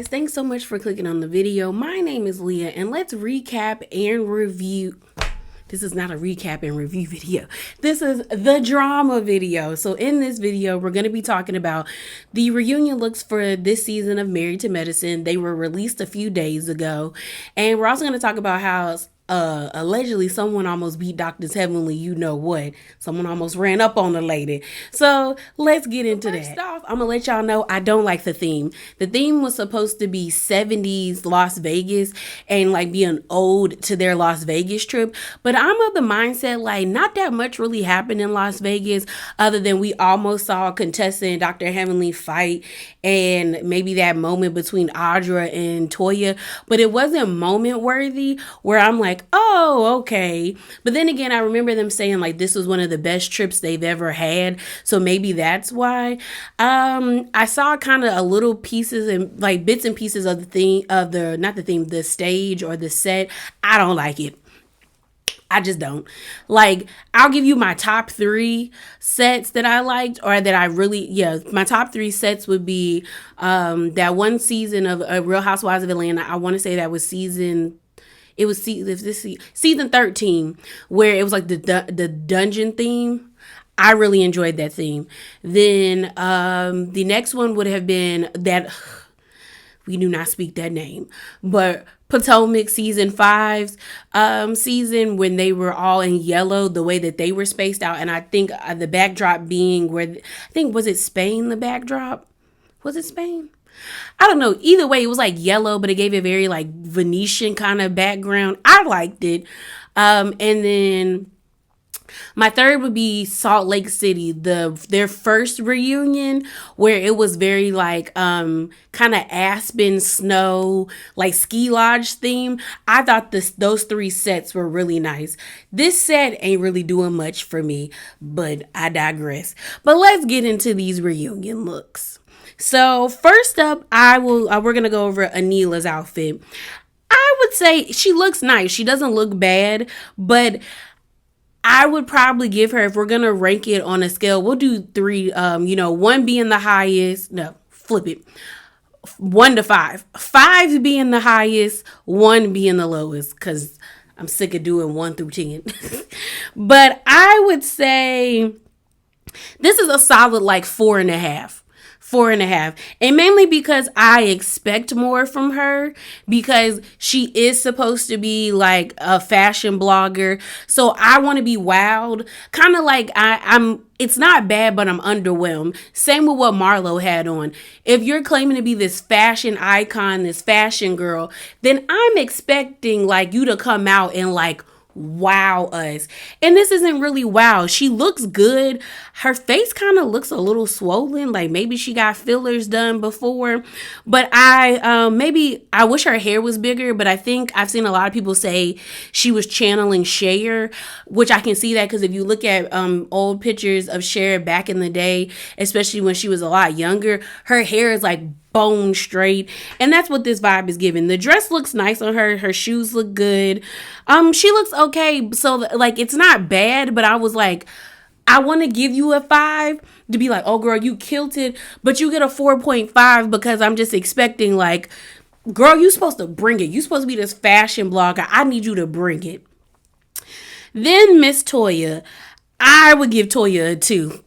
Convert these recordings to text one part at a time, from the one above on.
guys, thanks so much for clicking on the video. My name is Leah, and let's recap and review. This is not a recap and review video. This is the drama video. So in this video, we're going to be talking about the reunion looks for this season of Married to Medicine. They were released a few days ago. And we're also going to talk about how allegedly someone almost beat Doctor's Heavenly, you know what. Someone almost ran up on the lady. So let's get into that. First off, I'm gonna let y'all know I don't like the theme. The theme was supposed to be 70s Las Vegas and like be an ode to their Las Vegas trip. But I'm of the mindset like not that much really happened in Las Vegas other than we almost saw Contessa and Dr. Heavenly fight and maybe that moment between Audra and Toya. But it wasn't moment worthy where I'm like, oh, okay. But then again, I remember them saying like this was one of the best trips they've ever had. So maybe that's why. I saw kind of a little pieces and like bits and pieces of the thing of the, not the theme, the stage or the set. I don't like it. I just don't. Like, I'll give you my top 3 sets that I liked or that I really, my top 3 sets would be that one season of Real Housewives of Atlanta. I want to say that was season 13, where it was like the dungeon theme. I really enjoyed that theme. Then the next one would have been that, we do not speak that name, but Potomac season 5's season when they were all in yellow, the way that they were spaced out. And I think the backdrop being was it Spain, the backdrop? Was it Spain? I don't know. Either way, it was like yellow, but it gave a very like Venetian kind of background. I liked it. And then my third would be Salt Lake City, their first reunion, where it was very like kind of Aspen snow, like ski lodge theme. I thought those 3 sets were really nice. This set ain't really doing much for me, but I digress. But let's get into these reunion looks. So first up, we're gonna go over Anila's outfit. I would say she looks nice. She doesn't look bad, but I would probably give her, if we're going to rank it on a scale, we'll do 3, 1 being the highest. No, flip it. 1 to 5. 5 being the highest, 1 being the lowest, because I'm sick of doing 1 through 10. But I would say this is a solid like 4.5. 4.5. And mainly because I expect more from her, because she is supposed to be like a fashion blogger. So I want to be wowed. Kind of like I'm it's not bad, but I'm underwhelmed. Same with what Marlo had on. If you're claiming to be this fashion icon, this fashion girl, then I'm expecting like you to come out and like wow us. And this isn't really wow. She looks good. Her face kind of looks a little swollen, like maybe she got fillers done before. But I wish her hair was bigger, but I think I've seen a lot of people say she was channeling Cher, which I can see that because if you look at old pictures of Cher back in the day, especially when she was a lot younger, her hair is like bone straight, and that's what this vibe is giving. The dress looks nice on her. Her shoes look good. She looks okay. So like it's not bad, but I was like, I want to give you a 5 to be like, oh girl, you killed it, but you get a 4.5 because I'm just expecting like, girl, you supposed to bring it. You supposed to be this fashion blogger. I need you to bring it. Then Miss Toya, I would give Toya a 2.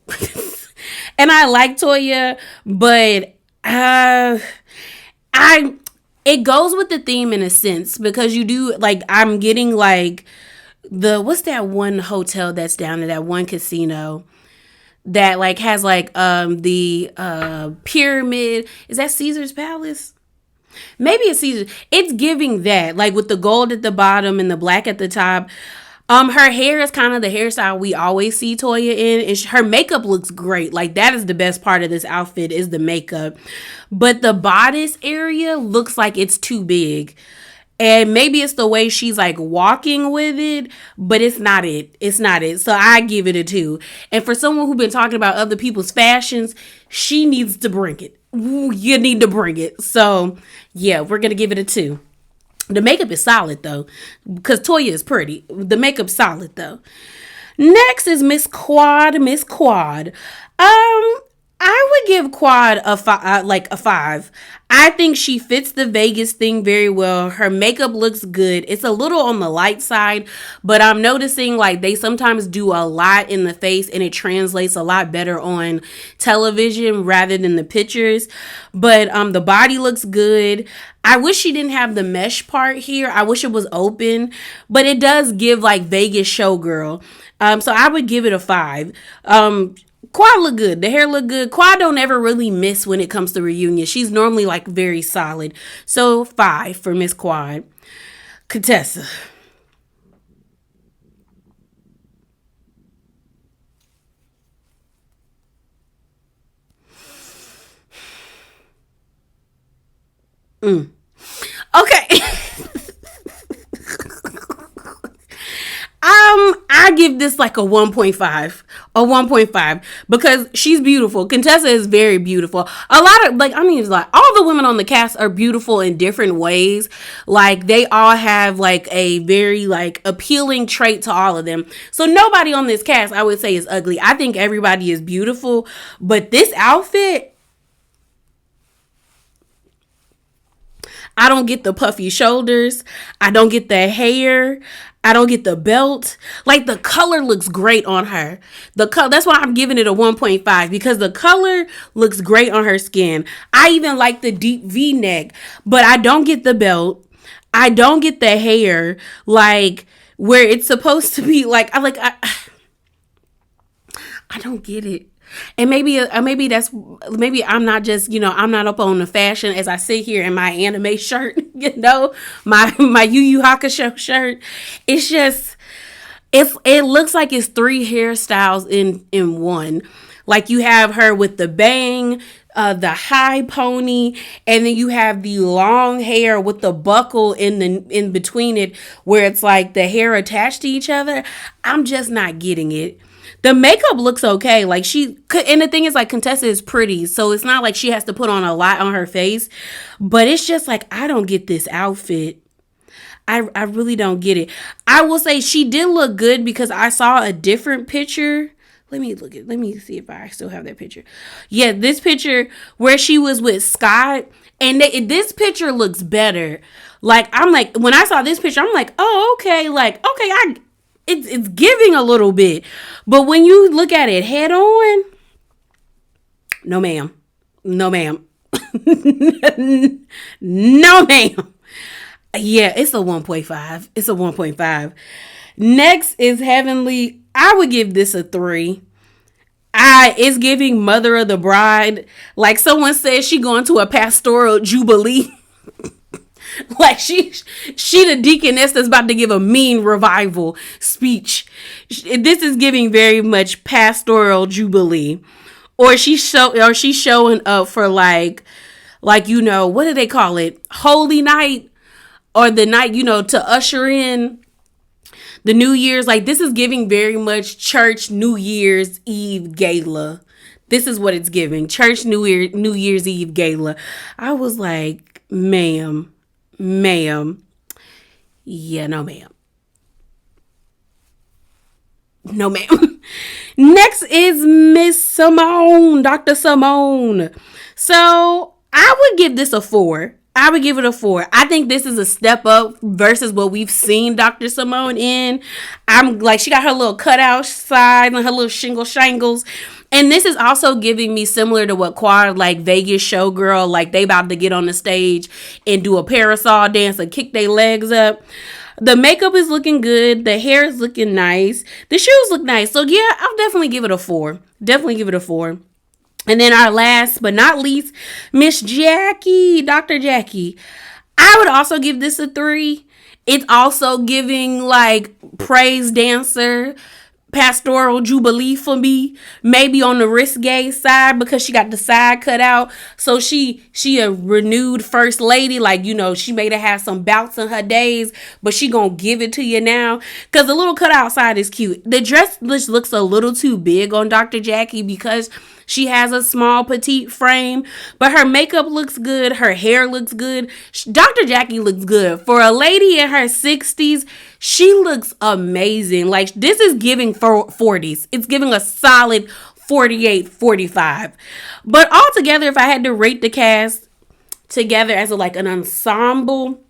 And I like Toya, but it goes with the theme in a sense, because you do like, I'm getting like what's that one hotel that's down there, that one casino that like has like the pyramid. Is that Caesar's Palace? Maybe it's Caesar. It's giving that, like with the gold at the bottom and the black at the top. Her hair is kind of the hairstyle we always see Toya in. And her makeup looks great. Like that is the best part of this outfit, is the makeup. But the bodice area looks like it's too big. And maybe it's the way she's like walking with it, but it's not it. It's not it. So I give it a 2. And for someone who's been talking about other people's fashions, she needs to bring it. You need to bring it. So yeah, we're going to give it a 2. The makeup is solid though, because Toya is pretty. The makeup's solid though. Next is Miss Quad. I I would give Quad like a 5. I think she fits the Vegas thing very well. Her makeup looks good. It's a little on the light side, but I'm noticing like they sometimes do a lot in the face and it translates a lot better on television rather than the pictures. But the body looks good. I wish she didn't have the mesh part here. I wish it was open, but it does give like Vegas showgirl. So I would give it a 5. Quad look good. The hair look good. Quad don't ever really miss when it comes to reunions. She's normally like very solid. So 5 for Miss Quad. Contessa. Okay. I give this like a 1.5. A 1.5 because she's beautiful. Contessa is very beautiful. A lot of like I mean it's like all the women on the cast are beautiful in different ways. Like they all have like a very like appealing trait to all of them. So nobody on this cast I would say is ugly. I think everybody is beautiful, but this outfit I don't get the puffy shoulders. I don't get the hair. I don't get the belt. Like the color looks great on her. That's why I'm giving it a 1.5 because the color looks great on her skin. I even like the deep V-neck, but I don't get the belt. I don't get the hair like where it's supposed to be. I don't get it. And maybe I'm not just I'm not up on the fashion as I sit here in my anime shirt, my Yu Yu Hakusho shirt. It's just it looks like it's three hairstyles in one. Like you have her with the bang, the high pony, and then you have the long hair with the buckle in between it, where it's like the hair attached to each other. I'm just not getting it. The makeup looks okay. And the thing is, like, Contessa is pretty, so it's not like she has to put on a lot on her face. But it's just like, I don't get this outfit. I really don't get it. I will say she did look good because I saw a different picture. Let me see if I still have that picture. Yeah, this picture where she was with Scott. And this picture looks better. Like, I'm like, when I saw this picture, I'm like, oh, okay. Like, okay, it's giving a little bit. But when you look at it head on, no ma'am. No ma'am. No ma'am. Yeah, it's a 1.5. It's a 1.5. Next is Heavenly. I would give this a 3. It's giving Mother of the Bride. Like someone said, she going to a pastoral jubilee. Like she the deaconess that's about to give a mean revival speech. This is giving very much pastoral jubilee, or she's showing up for like what do they call it? Holy night, or the night to usher in the New Year's. Like this is giving very much church New Year's Eve gala. This is what it's giving, church New Year's Eve gala. I was like, ma'am. Yeah, no ma'am. No ma'am. Next is Miss Simone, Dr. Simone. So I would give this a 4. I would give it a 4. I think this is a step up versus what we've seen Dr. Simone in. I'm like, she got her little cutout side and her little shingles. And this is also giving me similar to what Quad, like Vegas showgirl, like they about to get on the stage and do a parasol dance and kick their legs up. The makeup is looking good. The hair is looking nice. The shoes look nice. So yeah, I'll definitely give it a 4. Definitely give it a 4. And then our last but not least, Miss Jackie, Dr. Jackie. I would also give this a 3. It's also giving like praise dancer, pastoral jubilee for me, maybe on the risque side because she got the side cut out. So she a renewed first lady, like she may have some bouts in her days, but she gonna give it to you now because the little cut out side is cute. The dress looks a little too big on Dr. Jackie because she has a small petite frame, but her makeup looks good. Her hair looks good. Dr. Jackie looks good. For a lady in her 60s, she looks amazing. Like this is giving 40s. It's giving a solid 48-45. But altogether, if I had to rate the cast together as an ensemble,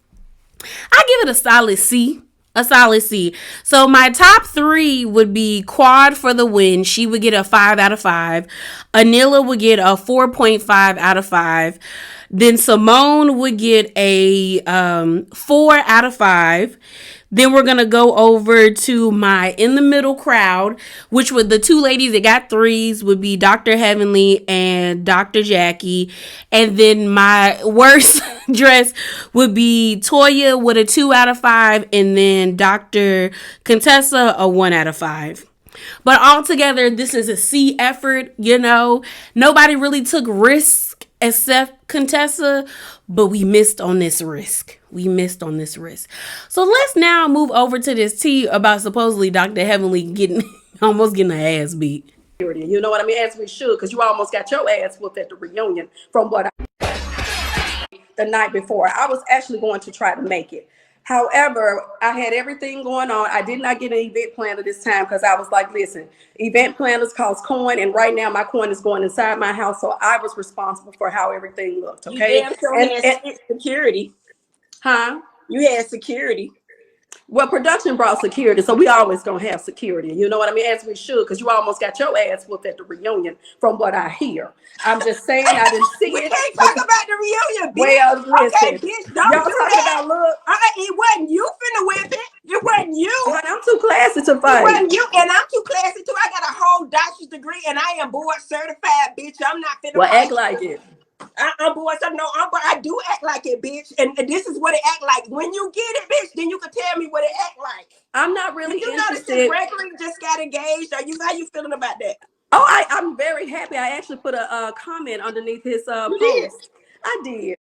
I give it a solid C. A solid C. So my top three would be Quad for the win. She would get a 5 out of 5. Anila would get a 4.5 out of 5. Then Simone would get a 4 out of 5. Then we're going to go over to my in the middle crowd, which were the two ladies that got threes would be Dr. Heavenly and Dr. Jackie. And then my worst dress would be Toya with a 2 out of 5. And then Dr. Contessa a 1 out of 5. But altogether, this is a C effort, Nobody really took risks except Contessa, but we missed on this risk. So let's now move over to this tea about supposedly Dr. Heavenly almost getting her ass beat. You know what I mean? As we should, because you almost got your ass whooped at the reunion from what the night before. I was actually going to try to make it. However, I had everything going on. I did not get an event planner this time because I was like, listen, event planners cost coin, and right now my coin is going inside my house, so I was responsible for how everything looked, okay? You had security. Huh? You had security. Well, production brought security, so we always gonna have security. You know what I mean? As we should, because you almost got your ass whooped at the reunion from what I hear. I'm just saying I didn't see we it. We can't talk about the reunion, bitch. Well, listen. Okay, bitch, don't y'all do talking that. about look. It wasn't you finna whip it. It wasn't you. I'm too classy to fight. It wasn't you, and I'm too classy too. I got a whole doctor's degree, and I am board certified, bitch. I'm not finna Well, fight act like it. I'm bored. So no, but I do act like it, bitch. And this is what it act like. When you get it, bitch, then you can tell me what it act like. I'm not really you interested. Notice that Gregory just got engaged. How you feeling about that? Oh, I'm very happy. I actually put a comment underneath his post. I did.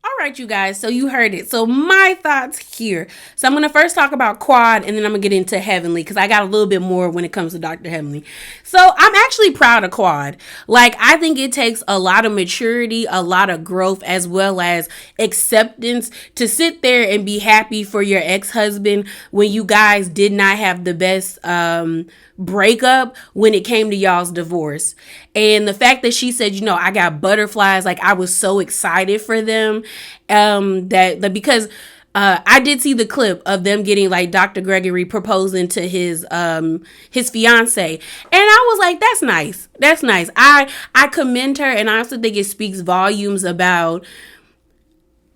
All right, you guys. So you heard it. So my thoughts here. So I'm going to first talk about Quad, and then I'm going to get into Heavenly because I got a little bit more when it comes to Dr. Heavenly. So I'm actually proud of Quad. I think it takes a lot of maturity, a lot of growth, as well as acceptance to sit there and be happy for your ex-husband when you guys did not have the best breakup when it came to y'all's divorce. And the fact that she said, I got butterflies, I was so excited for them, that because I did see the clip of them getting Dr. Gregory proposing to his fiance, and I was like, that's nice. I commend her, and I also think it speaks volumes about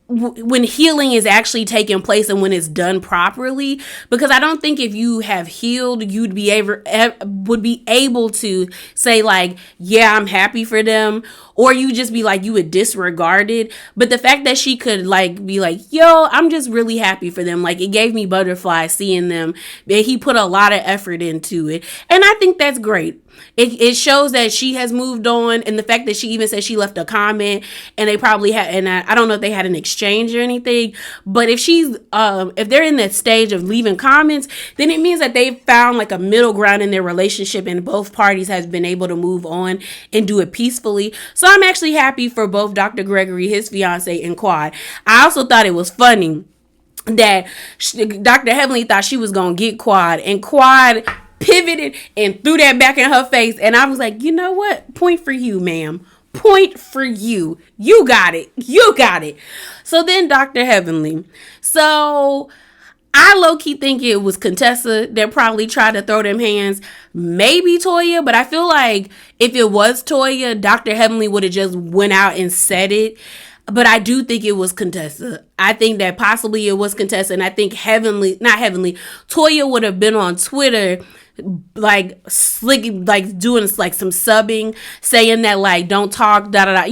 when healing is actually taking place and when it's done properly, because I don't think if you have healed, you'd be able to say yeah, I'm happy for them, or you just be you would disregard it. But the fact that she could be yo, I'm just really happy for them. It gave me butterflies seeing them. He put a lot of effort into it. And I think that's great. It shows that she has moved on, and the fact that she even said she left a comment, and they probably had, and I don't know if they had an exchange or anything, but if they're in that stage of leaving comments, then it means that they've found a middle ground in their relationship, and both parties has been able to move on and do it peacefully. So I'm actually happy for both Dr. Gregory, his fiance, and Quad. I also thought it was funny that Dr. Heavenly thought she was gonna get Quad, and Quad pivoted and threw that back in her face, and I was like, you know what? Point for you, ma'am. Point for you. You got it. So then Dr. Heavenly. So I low-key think it was Contessa that probably tried to throw them hands. Maybe Toya, but I feel like if it was Toya, Dr. Heavenly would have just went out and said it. But I do think it was Contessa. I think that possibly it was Contessa, and I think Toya would have been on Twitter slick, doing some subbing, saying that don't talk, da da da.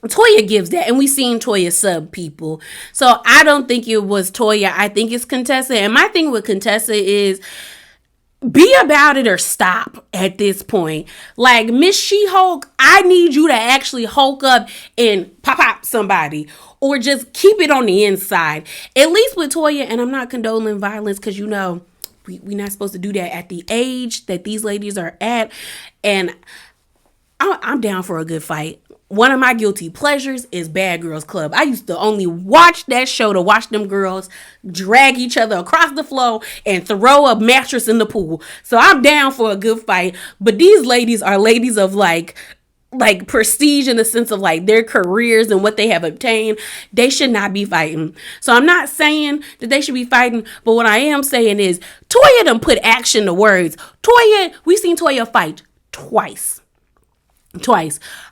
Toya gives that, and we seen Toya sub people. So I don't think it was Toya. I think it's Contessa. And my thing with Contessa is, be about it or stop at this point. Miss She-Hulk, I need you to actually hulk up and pop somebody, or just keep it on the inside. At least with Toya, and I'm not condoning violence, because we're not supposed to do that at the age that these ladies are at. And I'm down for a good fight. one of my guilty pleasures is Bad Girls Club. I used to only watch that show to watch them girls drag each other across the floor and throw a mattress in the pool. So I'm down for a good fight. But these ladies are ladies of like prestige in the sense of like their careers and what they have obtained. They should not be fighting. So I'm not saying that they should be fighting, but what I am saying is Toya done put action to words. We seen Toya fight twice.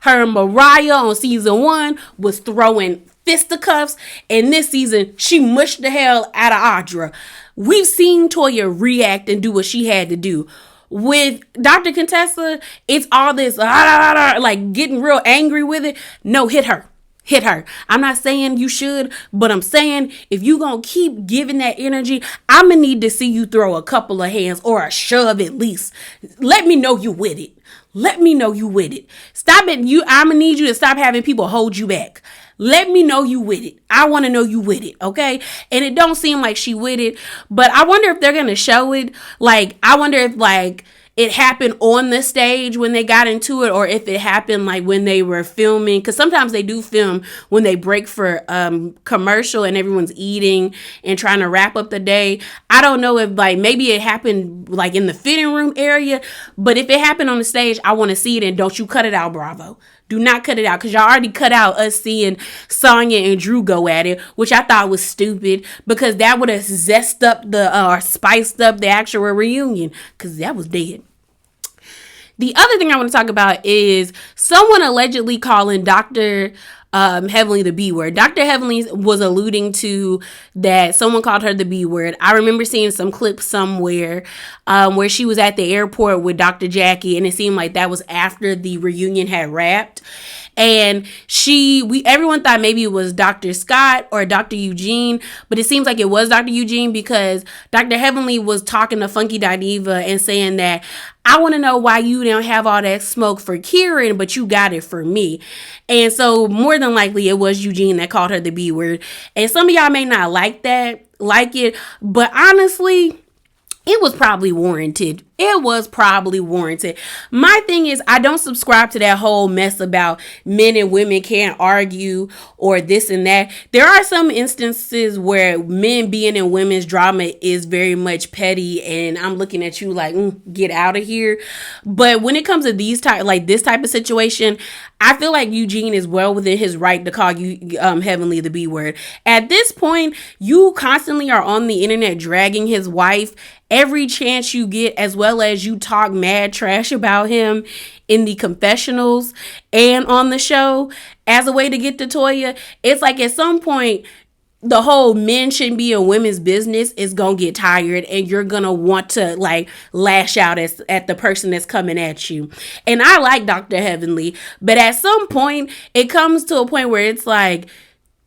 Her and Mariah on season 1 was throwing fisticuffs, and this season she mushed the hell out of Audra. We've seen Toya react and do what she had to do. With Dr. Contessa, it's all this like getting real angry with it. No, hit her. I'm not saying you should, but I'm saying if you gonna keep giving that energy, I'm gonna need to see you throw a couple of hands or a shove at least. Let me know you with it. Stop it. I'm gonna need you to stop having people hold you back. Let me know you with it. I want to know you with it, okay? And it don't seem like she with it, but I wonder if they're going to show it. Like, I wonder if, like, it happened on the stage when they got into it, or if it happened, like, when they were filming. Because sometimes they do film when they break for commercial and everyone's eating and trying to wrap up the day. I don't know if, like, maybe it happened, like, in the fitting room area. But if it happened on the stage, I want to see it, and don't you cut it out, Bravo. Do not cut it out, because y'all already cut out us seeing Sonya and Drew go at it, which I thought was stupid, because that would have spiced up the actual reunion, because that was dead. The other thing I want to talk about is someone allegedly calling Dr. Heavenly the B word. Dr. Heavenly was alluding to that someone called her the B word. I remember seeing some clips somewhere where she was at the airport with Dr. Jackie, and it seemed like that was after the reunion had wrapped. And everyone thought maybe it was Dr. Scott or Dr. Eugene, but it seems like it was Dr. Eugene, because Dr. Heavenly was talking to Funky Diva and saying that, I want to know why you don't have all that smoke for Kieran, but you got it for me. And so more than likely it was Eugene that called her the B word. And some of y'all may not like it, but honestly, it was probably warranted. My thing is, I don't subscribe to that whole mess about men and women can't argue or this and that. There are some instances where men being in women's drama is very much petty, and I'm looking at you like, get out of here. But when it comes to this type of situation, I feel like Eugene is well within his right to call you Heavenly the B word. At this point, you constantly are on the internet dragging his wife every chance you get, as well as you talk mad trash about him in the confessionals and on the show as a way to get to Toya. It's like at some point, the whole men shouldn't be in women's business is gonna get tired, and you're gonna want to like lash out at the person that's coming at you. And I like Dr. Heavenly, but at some point it comes to a point where it's like,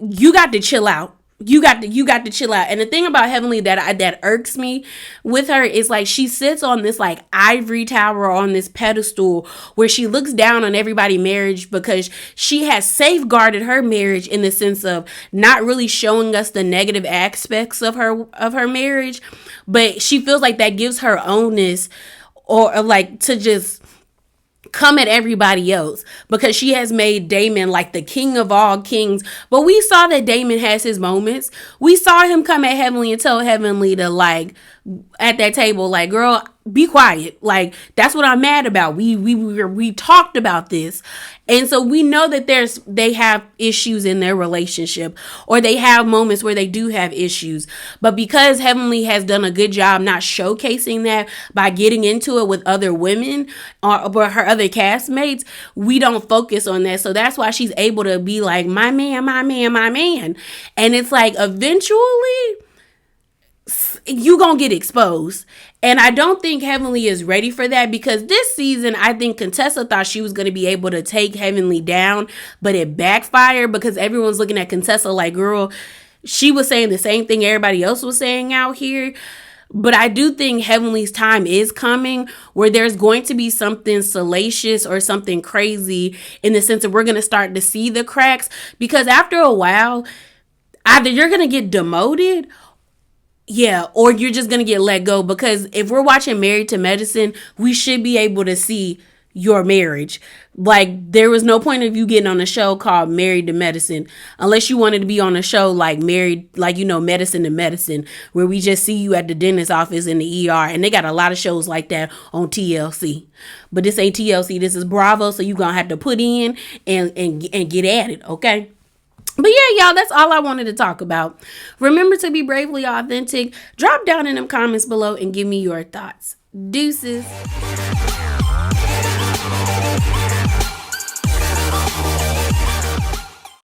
you got to chill out. You got to chill out. And the thing about Heavenly that irks me with her is like she sits on this like ivory tower on this pedestal where she looks down on everybody's marriage, because she has safeguarded her marriage in the sense of not really showing us the negative aspects of her marriage, but she feels like that gives her onus or like to just come at everybody else, because she has made Damon like the king of all kings. But we saw that Damon has his moments. We saw him come at Heavenly and tell Heavenly to like at that table, like, girl, be quiet. Like, that's what I'm mad about. We talked about this. And so we know that they have issues in their relationship, or they have moments where they do have issues. But because Heavenly has done a good job not showcasing that by getting into it with other women or her other castmates, we don't focus on that. So that's why she's able to be like, my man. And it's like, eventually you gonna get exposed. And I don't think Heavenly is ready for that, because this season, I think Contessa thought she was going to be able to take Heavenly down, but it backfired, because everyone's looking at Contessa like, girl, she was saying the same thing everybody else was saying out here. But I do think Heavenly's time is coming where there's going to be something salacious or something crazy, in the sense that we're going to start to see the cracks, because after a while, either you're going to get demoted, or you're just going to get let go. Because if we're watching Married to Medicine, we should be able to see your marriage. Like, there was no point of you getting on a show called Married to Medicine unless you wanted to be on a show like Married, like, you know, Medicine to Medicine, where we just see you at the dentist office in the ER. And they got a lot of shows like that on TLC. But this ain't TLC, this is Bravo, so you gonna have to put in and get at it, okay? But yeah, y'all, that's all I wanted to talk about. Remember to be bravely authentic. Drop down in them comments below and give me your thoughts. Deuces.